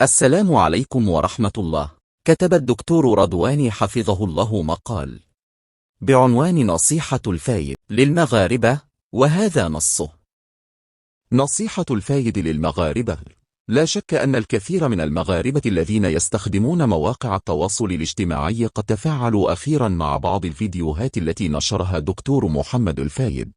السلام عليكم ورحمة الله. كتب الدكتور رضواني حفظه الله مقال بعنوان نصيحة الفايد للمغاربة، وهذا نصه: نصيحة الفايد للمغاربة. لا شك أن الكثير من المغاربة الذين يستخدمون مواقع التواصل الاجتماعي قد تفاعلوا أخيرا مع بعض الفيديوهات التي نشرها الدكتور محمد الفايد،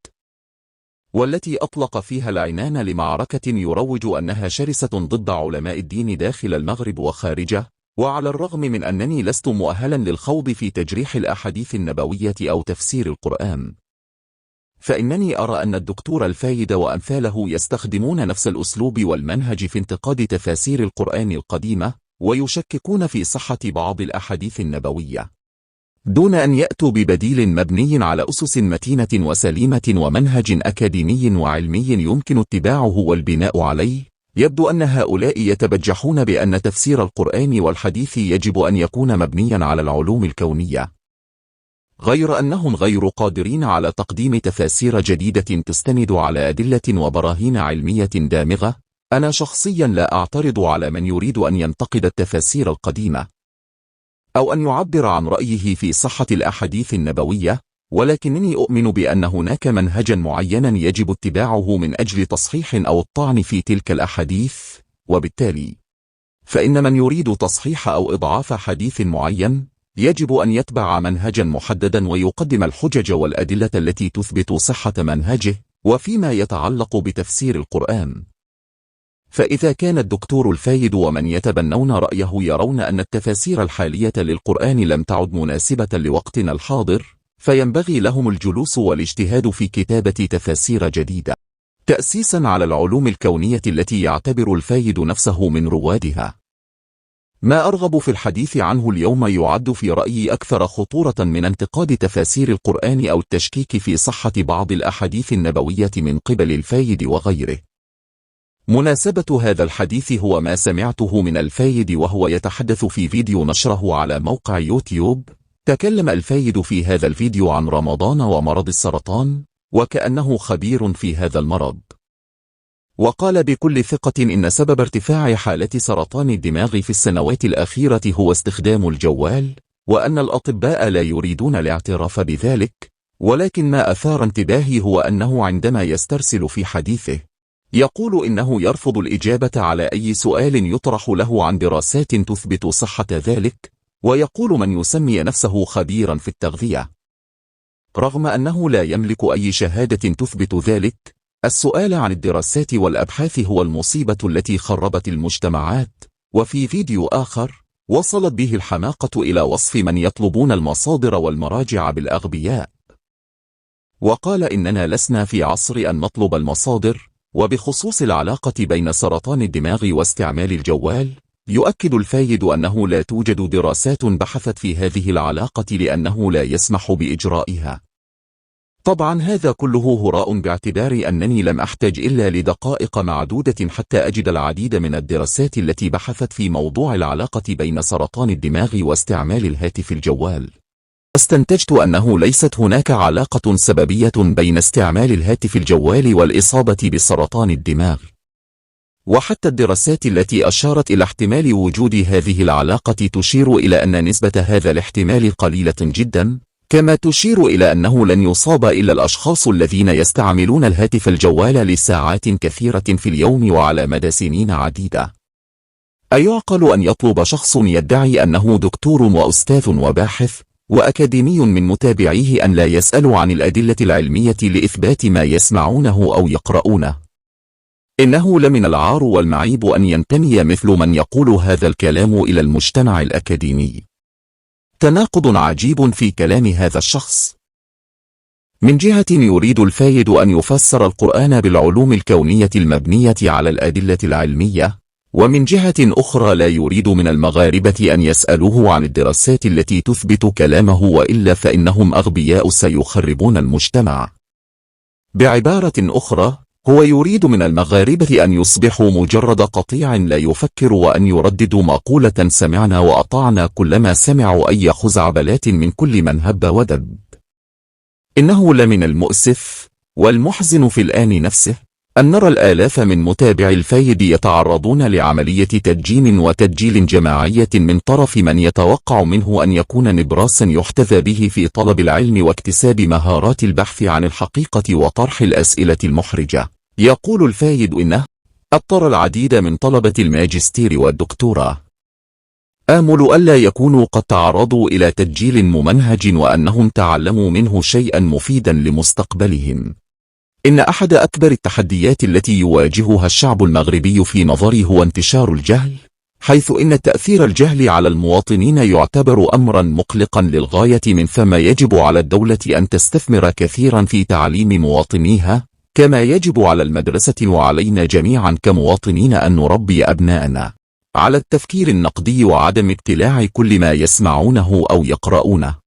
والتي أطلق فيها العنان لمعركة يروج أنها شرسة ضد علماء الدين داخل المغرب وخارجه. وعلى الرغم من أنني لست مؤهلا للخوض في تجريح الأحاديث النبوية أو تفسير القرآن، فإنني أرى أن الدكتور الفايد وأمثاله يستخدمون نفس الأسلوب والمنهج في انتقاد تفاسير القرآن القديمة، ويشككون في صحة بعض الأحاديث النبوية دون أن يأتوا ببديل مبني على أسس متينة وسليمة ومنهج أكاديمي وعلمي يمكن اتباعه والبناء عليه. يبدو أن هؤلاء يتبجحون بأن تفسير القرآن والحديث يجب أن يكون مبنيا على العلوم الكونية، غير أنهم غير قادرين على تقديم تفاسير جديدة تستند على أدلة وبراهين علمية دامغة. أنا شخصيا لا أعترض على من يريد أن ينتقد التفاسير القديمة أو أن يعبر عن رأيه في صحة الأحاديث النبوية، ولكنني أؤمن بأن هناك منهجا معينا يجب اتباعه من أجل تصحيح أو الطعن في تلك الأحاديث. وبالتالي فإن من يريد تصحيح أو إضعاف حديث معين يجب أن يتبع منهجا محددا ويقدم الحجج والأدلة التي تثبت صحة منهجه. وفيما يتعلق بتفسير القرآن، فإذا كان الدكتور الفايد ومن يتبنون رأيه يرون أن التفاسير الحالية للقرآن لم تعد مناسبة لوقتنا الحاضر، فينبغي لهم الجلوس والاجتهاد في كتابة تفاسير جديدة تأسيسا على العلوم الكونية التي يعتبر الفايد نفسه من روادها. ما أرغب في الحديث عنه اليوم يعد في رأيي أكثر خطورة من انتقاد تفاسير القرآن أو التشكيك في صحة بعض الأحاديث النبوية من قبل الفايد وغيره. مناسبة هذا الحديث هو ما سمعته من الفايد وهو يتحدث في فيديو نشره على موقع يوتيوب. تكلم الفايد في هذا الفيديو عن رمضان ومرض السرطان، وكأنه خبير في هذا المرض، وقال بكل ثقة إن سبب ارتفاع حالة سرطان الدماغ في السنوات الأخيرة هو استخدام الجوال، وأن الأطباء لا يريدون الاعتراف بذلك. ولكن ما أثار انتباهي هو أنه عندما يسترسل في حديثه يقول إنه يرفض الإجابة على أي سؤال يطرح له عن دراسات تثبت صحة ذلك، ويقول من يسمي نفسه خبيرا في التغذية رغم أنه لا يملك أي شهادة تثبت ذلك. السؤال عن الدراسات والأبحاث هو المصيبة التي خربت المجتمعات. وفي فيديو آخر وصلت به الحماقة إلى وصف من يطلبون المصادر والمراجع بالأغبياء، وقال إننا لسنا في عصر أن نطلب المصادر. وبخصوص العلاقة بين سرطان الدماغ واستعمال الجوال، يؤكد الفايد أنه لا توجد دراسات بحثت في هذه العلاقة لأنه لا يسمح بإجرائها. طبعا هذا كله هراء باعتبار أنني لم أحتج إلا لدقائق معدودة حتى أجد العديد من الدراسات التي بحثت في موضوع العلاقة بين سرطان الدماغ واستعمال الهاتف الجوال. استنتجت أنه ليست هناك علاقة سببية بين استعمال الهاتف الجوال والإصابة بسرطان الدماغ، وحتى الدراسات التي أشارت إلى احتمال وجود هذه العلاقة تشير إلى أن نسبة هذا الاحتمال قليلة جدا، كما تشير إلى أنه لن يصاب إلا الأشخاص الذين يستعملون الهاتف الجوال لساعات كثيرة في اليوم وعلى مدى سنين عديدة. أيعقل أن يطلب شخص يدعي أنه دكتور وأستاذ وباحث وأكاديمي من متابعيه أن لا يسألوا عن الأدلة العلمية لإثبات ما يسمعونه أو يقرؤونه؟ إنه لمن العار والمعيب أن ينتمي مثل من يقول هذا الكلام إلى المجتمع الأكاديمي. تناقض عجيب في كلام هذا الشخص. من جهة يريد الفايد أن يفسر القرآن بالعلوم الكونية المبنية على الأدلة العلمية، ومن جهة أخرى لا يريد من المغاربة أن يسألوه عن الدراسات التي تثبت كلامه، وإلا فإنهم أغبياء سيخربون المجتمع. بعبارة أخرى، هو يريد من المغاربة أن يصبحوا مجرد قطيع لا يفكر، وأن يرددوا مقولة سمعنا وأطعنا كلما سمعوا أي خزعبلات من كل من هب ودب. إنه لمن المؤسف والمحزن في الآن نفسه أن نرى الآلاف من متابعي الفايد يتعرضون لعملية تدجين وتدجيل جماعية من طرف من يتوقع منه أن يكون نبراسا يحتذى به في طلب العلم واكتساب مهارات البحث عن الحقيقة وطرح الأسئلة المحرجة. يقول الفايد إنه اضطر العديد من طلبة الماجستير والدكتوراه آمل ألا يكونوا قد تعرضوا إلى تدجيل ممنهج وأنهم تعلموا منه شيئا مفيدا لمستقبلهم. إن أحد أكبر التحديات التي يواجهها الشعب المغربي في نظري هو انتشار الجهل، حيث إن تأثير الجهل على المواطنين يعتبر أمرا مقلقا للغاية، من ثم يجب على الدولة أن تستثمر كثيرا في تعليم مواطنيها، كما يجب على المدرسة وعلينا جميعا كمواطنين أن نربي أبناءنا على التفكير النقدي وعدم ابتلاع كل ما يسمعونه أو يقرؤونه.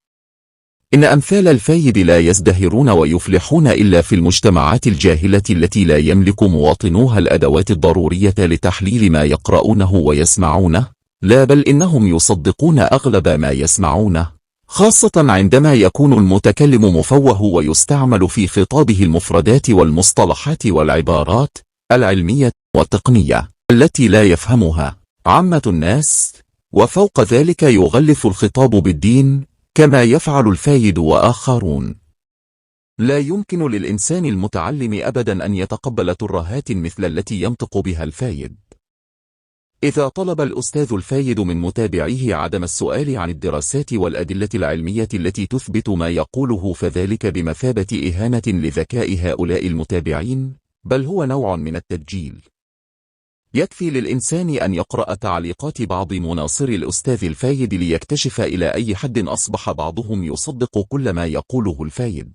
إن أمثال الفايد لا يزدهرون ويفلحون إلا في المجتمعات الجاهلة التي لا يملك مواطنوها الأدوات الضرورية لتحليل ما يقرؤونه ويسمعونه، لا بل إنهم يصدقون أغلب ما يسمعونه، خاصة عندما يكون المتكلم مفوه ويستعمل في خطابه المفردات والمصطلحات والعبارات العلمية والتقنية التي لا يفهمها عامة الناس، وفوق ذلك يغلف الخطاب بالدين كما يفعل الفايد وآخرون. لا يمكن للإنسان المتعلم أبدا أن يتقبل ترهات مثل التي ينطق بها الفايد. إذا طلب الأستاذ الفايد من متابعيه عدم السؤال عن الدراسات والأدلة العلمية التي تثبت ما يقوله، فذلك بمثابة إهانة لذكاء هؤلاء المتابعين، بل هو نوع من التدجيل. يكفي للإنسان أن يقرأ تعليقات بعض مناصري الأستاذ الفايد ليكتشف إلى أي حد أصبح بعضهم يصدق كل ما يقوله الفايد،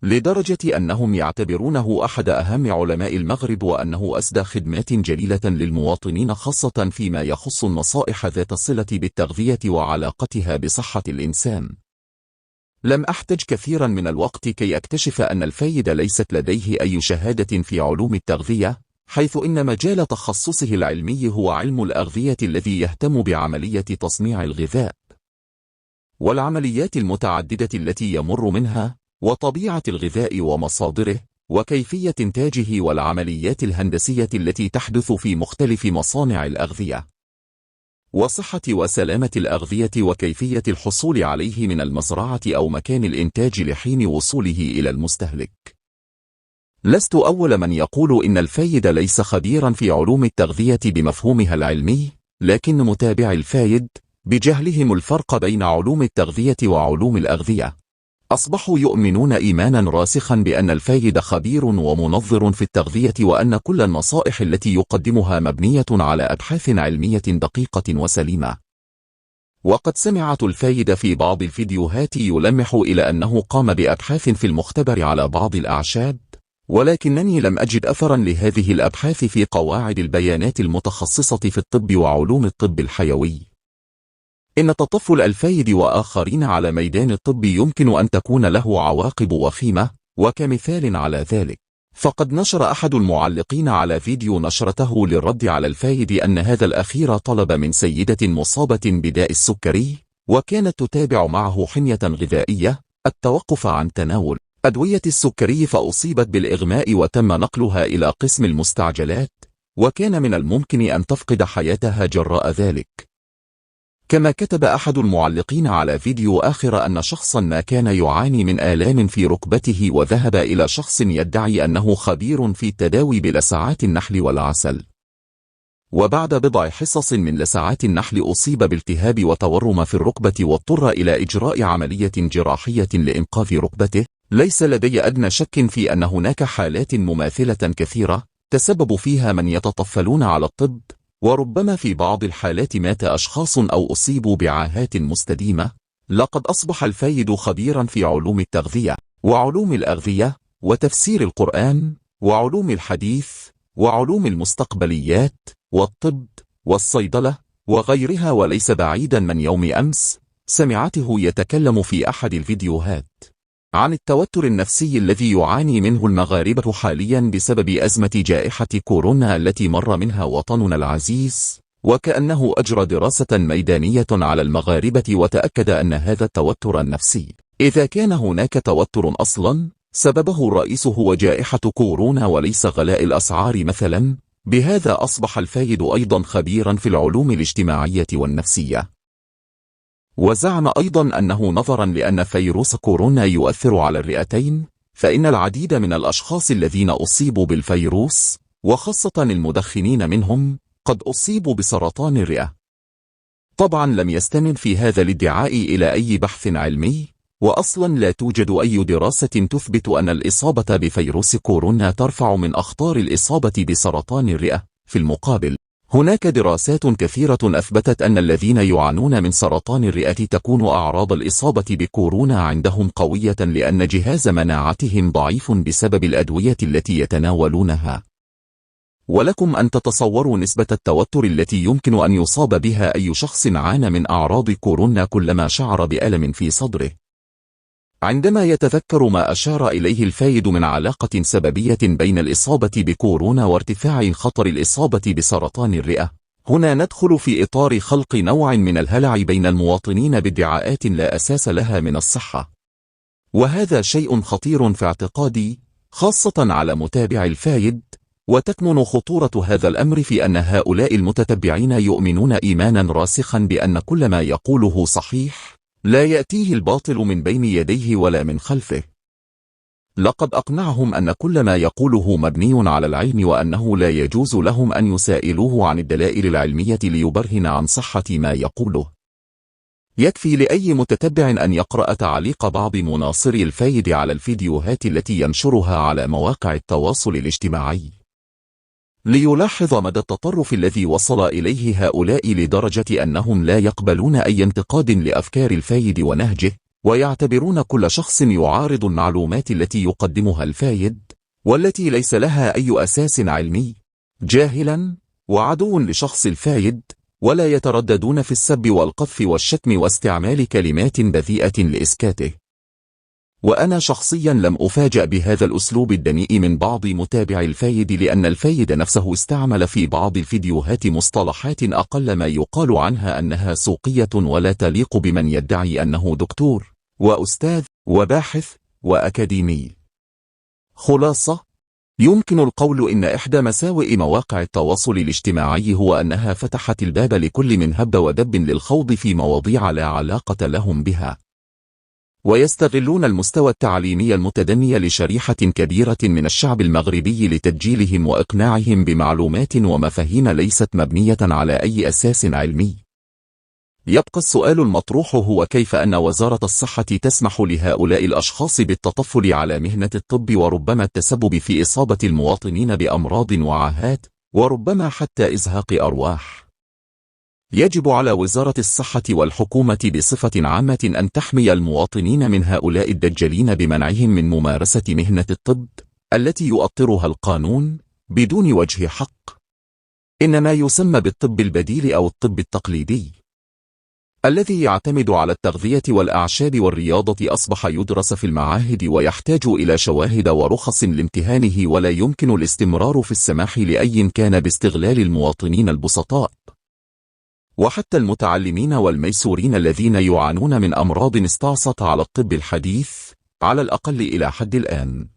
لدرجة أنهم يعتبرونه أحد أهم علماء المغرب، وأنه أسدى خدمات جليلة للمواطنين، خاصة فيما يخص النصائح ذات الصلة بالتغذية وعلاقتها بصحة الإنسان. لم أحتج كثيرا من الوقت كي أكتشف أن الفايد ليست لديه أي شهادة في علوم التغذية، حيث إن مجال تخصصه العلمي هو علم الأغذية الذي يهتم بعملية تصنيع الغذاء والعمليات المتعددة التي يمر منها، وطبيعة الغذاء ومصادره، وكيفية إنتاجه، والعمليات الهندسية التي تحدث في مختلف مصانع الأغذية، وصحة وسلامة الأغذية، وكيفية الحصول عليه من المزرعة أو مكان الإنتاج لحين وصوله إلى المستهلك. لست أول من يقول إن الفايد ليس خبيرا في علوم التغذية بمفهومها العلمي، لكن متابعي الفايد بجهلهم الفرق بين علوم التغذية وعلوم الأغذية أصبحوا يؤمنون إيمانا راسخا بأن الفايد خبير ومنظر في التغذية، وأن كل النصائح التي يقدمها مبنية على أبحاث علمية دقيقة وسليمة. وقد سمعت الفايد في بعض الفيديوهات يلمح إلى أنه قام بأبحاث في المختبر على بعض الأعشاب، ولكنني لم أجد أثرا لهذه الأبحاث في قواعد البيانات المتخصصة في الطب وعلوم الطب الحيوي. إن تطفل الفايد وآخرين على ميدان الطب يمكن أن تكون له عواقب وخيمة، وكمثال على ذلك فقد نشر أحد المعلقين على فيديو نشرته للرد على الفايد أن هذا الأخير طلب من سيدة مصابة بداء السكري وكانت تتابع معه حمية غذائية التوقف عن تناول أدوية السكري، فأصيبت بالإغماء وتم نقلها إلى قسم المستعجلات، وكان من الممكن أن تفقد حياتها جراء ذلك. كما كتب أحد المعلقين على فيديو آخر أن شخصا ما كان يعاني من آلام في ركبته وذهب إلى شخص يدعي أنه خبير في التداوي بلسعات النحل والعسل، وبعد بضع حصص من لسعات النحل أصيب بالتهاب وتورم في الركبة واضطر إلى إجراء عملية جراحية لإنقاذ ركبته. ليس لدي أدنى شك في أن هناك حالات مماثلة كثيرة تسبب فيها من يتطفلون على الطب، وربما في بعض الحالات مات أشخاص أو أصيبوا بعاهات مستديمة. لقد أصبح الفايد خبيرا في علوم التغذية وعلوم الأغذية وتفسير القرآن وعلوم الحديث وعلوم المستقبليات والطب والصيدلة وغيرها، وليس بعيدا من يوم أمس سمعته يتكلم في أحد الفيديوهات عن التوتر النفسي الذي يعاني منه المغاربة حاليا بسبب أزمة جائحة كورونا التي مر منها وطننا العزيز، وكأنه أجرى دراسة ميدانية على المغاربة وتأكد أن هذا التوتر النفسي، إذا كان هناك توتر أصلا، سببه الرئيس هو جائحة كورونا وليس غلاء الأسعار مثلا. بهذا أصبح الفايد أيضا خبيرا في العلوم الاجتماعية والنفسية. وزعم أيضا أنه نظرا لأن فيروس كورونا يؤثر على الرئتين، فإن العديد من الأشخاص الذين أصيبوا بالفيروس وخاصة المدخنين منهم قد أصيبوا بسرطان الرئة. طبعا لم يستند في هذا الادعاء إلى أي بحث علمي، وأصلا لا توجد أي دراسة تثبت أن الإصابة بفيروس كورونا ترفع من أخطار الإصابة بسرطان الرئة. في المقابل، هناك دراسات كثيرة أثبتت أن الذين يعانون من سرطان الرئة تكون أعراض الإصابة بكورونا عندهم قوية لأن جهاز مناعتهم ضعيف بسبب الأدوية التي يتناولونها. ولكم أن تتصوروا نسبة التوتر التي يمكن أن يصاب بها أي شخص عانى من أعراض كورونا كلما شعر بألم في صدره. عندما يتذكر ما أشار إليه الفايد من علاقة سببية بين الإصابة بكورونا وارتفاع خطر الإصابة بسرطان الرئة، هنا ندخل في إطار خلق نوع من الهلع بين المواطنين بادعاءات لا أساس لها من الصحة. وهذا شيء خطير في اعتقادي، خاصة على متابع الفايد، وتكمن خطورة هذا الأمر في أن هؤلاء المتتبعين يؤمنون إيمانا راسخا بأن كل ما يقوله صحيح، لا يأتيه الباطل من بين يديه ولا من خلفه. لقد أقنعهم أن كل ما يقوله مبني على العلم، وأنه لا يجوز لهم أن يسائلوه عن الدلائل العلمية ليبرهن عن صحة ما يقوله. يكفي لأي متتبع أن يقرأ تعليق بعض مناصري الفايد على الفيديوهات التي ينشرها على مواقع التواصل الاجتماعي، ليلاحظ مدى التطرف الذي وصل إليه هؤلاء لدرجة أنهم لا يقبلون أي انتقاد لأفكار الفايد ونهجه، ويعتبرون كل شخص يعارض المعلومات التي يقدمها الفايد والتي ليس لها أي أساس علمي جاهلا وعدو لشخص الفايد، ولا يترددون في السب والقذف والشتم واستعمال كلمات بذيئة لإسكاته. وأنا شخصيا لم أفاجأ بهذا الأسلوب الدنيء من بعض متابعي الفايد، لأن الفايد نفسه استعمل في بعض الفيديوهات مصطلحات أقل ما يقال عنها أنها سوقية ولا تليق بمن يدعي أنه دكتور وأستاذ وباحث وأكاديمي. خلاصة، يمكن القول إن إحدى مساوئ مواقع التواصل الاجتماعي هو أنها فتحت الباب لكل من هب ودب للخوض في مواضيع لا علاقة لهم بها، ويستغلون المستوى التعليمي المتدني لشريحة كبيرة من الشعب المغربي لتدجيلهم وإقناعهم بمعلومات ومفاهيم ليست مبنية على أي أساس علمي. يبقى السؤال المطروح هو كيف أن وزارة الصحة تسمح لهؤلاء الأشخاص بالتطفل على مهنة الطب، وربما التسبب في إصابة المواطنين بأمراض وعاهات، وربما حتى إزهاق أرواح. يجب على وزارة الصحة والحكومة بصفة عامة أن تحمي المواطنين من هؤلاء الدجالين بمنعهم من ممارسة مهنة الطب التي يؤطرها القانون بدون وجه حق، إنما يسمى بالطب البديل أو الطب التقليدي، الذي يعتمد على التغذية والأعشاب والرياضة. أصبح يدرس في المعاهد ويحتاج إلى شواهد ورخص لامتهانه، ولا يمكن الاستمرار في السماح لأي كان باستغلال المواطنين البسطاء وحتى المتعلمين والميسورين الذين يعانون من أمراض استعصت على الطب الحديث على الأقل إلى حد الآن.